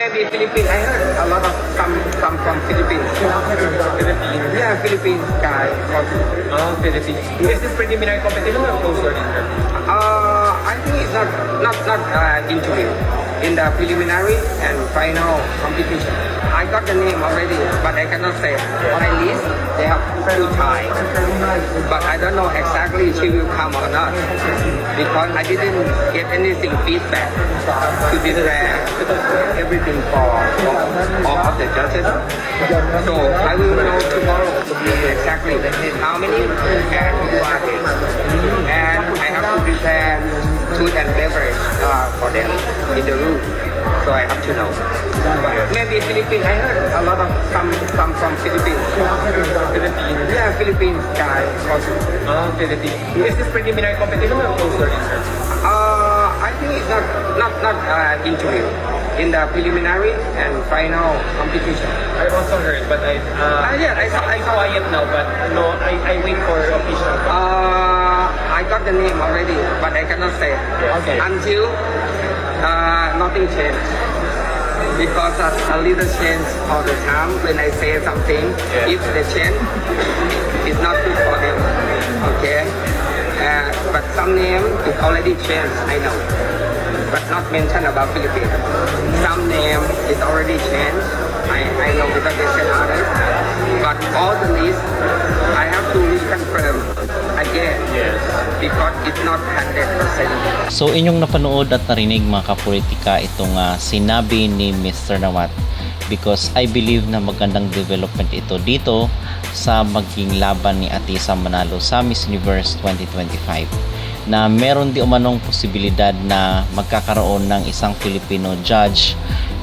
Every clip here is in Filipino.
Maybe Philippines. I heard a lot of some from Philippines. Philippines. Yeah, Philippines guy. Philippines. Is this preliminary competition or closer interview? I think it's not interview. In the preliminary and final competition. I got the name already, but I cannot say. On my list, they have two Thai. But I don't know exactly if she will come or not. Because I didn't get anything feedback to declare everything for all of the judges. So I will know tomorrow exactly how many and who are they. And I have to prepare food and beverage for them in the room. So I have to know. Maybe Philippines. I heard a lot of some from Philippines. Philippines. Yeah, Philippines guy. Philippines. Is this preliminary competition or closer interview? I think it's not interview. In the preliminary and final competition. I also heard, but Yeah, I saw. quiet now, but no, I wait for official. I got the name already, but I cannot say Okay. until nothing changed. Because a little change all the time when I say something. Yeah. If the change is not good for them, okay. But some name is already changed. I know, but not mentioned about Philippines. Some name is already changed. I know because they said others. But all the list, I have to reconfirm again. Yes. Because it's not 100%. So inyong napanood at narinig mga kapolitika itong sinabi ni Mr. Nawat, because I believe na magandang development ito dito sa maging laban ni Atisa Manalo sa Miss Universe 2025, na meron di umanong posibilidad na magkakaroon ng isang Filipino judge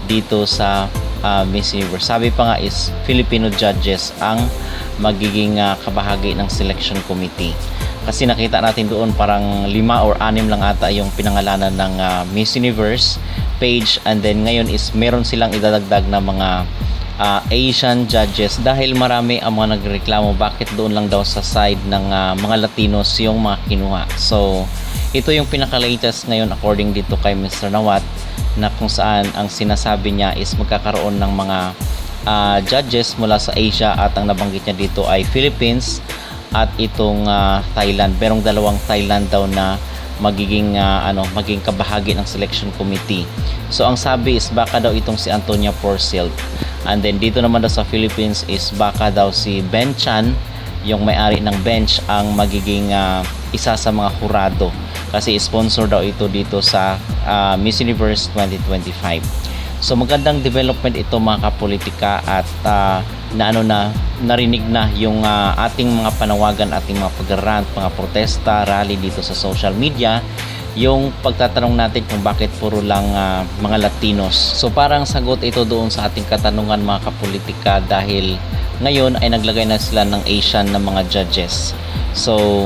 dito sa Miss Universe. Sabi pa nga is Filipino judges ang magiging kabahagi ng selection committee. Kasi nakita natin doon parang 5 or 6 lang ata yung pinangalanan ng Miss Universe page, and then ngayon is meron silang idadagdag na mga Asian judges dahil marami ang mga nagreklamo bakit doon lang daw sa side ng mga Latinos yung mga kinuha. So ito yung pinaka-latest ngayon according dito kay Mr. Nawat, na kung saan ang sinasabi niya is magkakaroon ng mga judges mula sa Asia, at ang nabanggit niya dito ay Philippines at itong Thailand. Merong 2 Thailand daw na magiging maging kabahagi ng selection committee. So ang sabi is baka daw itong si Antonia Porcel, and then dito naman daw sa Philippines is baka daw si Ben Chan, yung may-ari ng bench, ang magiging isa sa mga hurado, kasi sponsor daw ito dito sa Miss Universe 2025. So magandang development ito mga kapolitika, at narinig na yung ating mga panawagan, ating mga pag-rant, mga protesta, rally dito sa social media, yung pagtatanong natin kung bakit puro lang mga Latinos. So parang sagot ito doon sa ating katanungan mga kapolitika, dahil ngayon ay naglagay na sila ng Asian na mga judges. So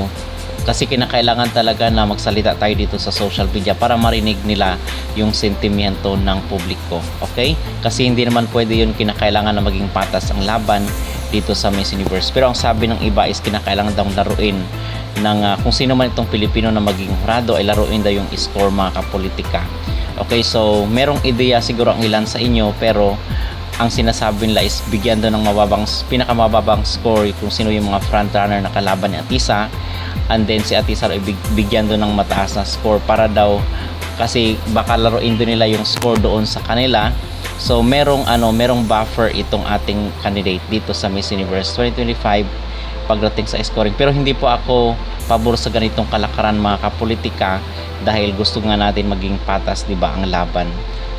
kasi kinakailangan talaga na magsalita tayo dito sa social media para marinig nila yung sentimiento ng publiko. Okay? Kasi hindi naman pwede yun, kinakailangan na maging patas ang laban dito sa Miss Universe. Pero ang sabi ng iba is kinakailangan daw laruin ng kung sino man itong Pilipino na maging hurado, ay laruin daw yung score mga kapolitika. Okay, so merong ideya siguro ang ilan sa inyo, pero ang sinasabi nila is bigyan daw ng pinakamababang score kung sino yung mga frontrunner na kalaban ni Atisa, and then si Atisa ay bigyan doon ng mataas na score para daw, kasi baka laruin doon nila yung score doon sa kanila. So merong buffer itong ating candidate dito sa Miss Universe 2025 pagdating sa scoring. Pero hindi po ako pabor sa ganitong kalakaran mga kapolitika, dahil gusto nga natin maging patas, di ba, ang laban.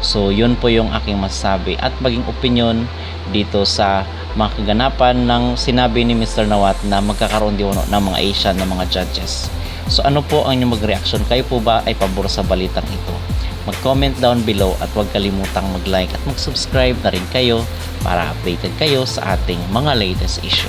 So yun po yung aking masasabi at maging opinion dito sa mga kaganapan ng sinabi ni Mr. Nawat na magkakaroon din ng mga Asian na mga judges. So ano po ang inyong mag-reaction? Kayo po ba ay pabor sa balitang ito? Mag-comment down below, at huwag kalimutang mag-like at mag-subscribe na rin kayo para updated kayo sa ating mga latest issue.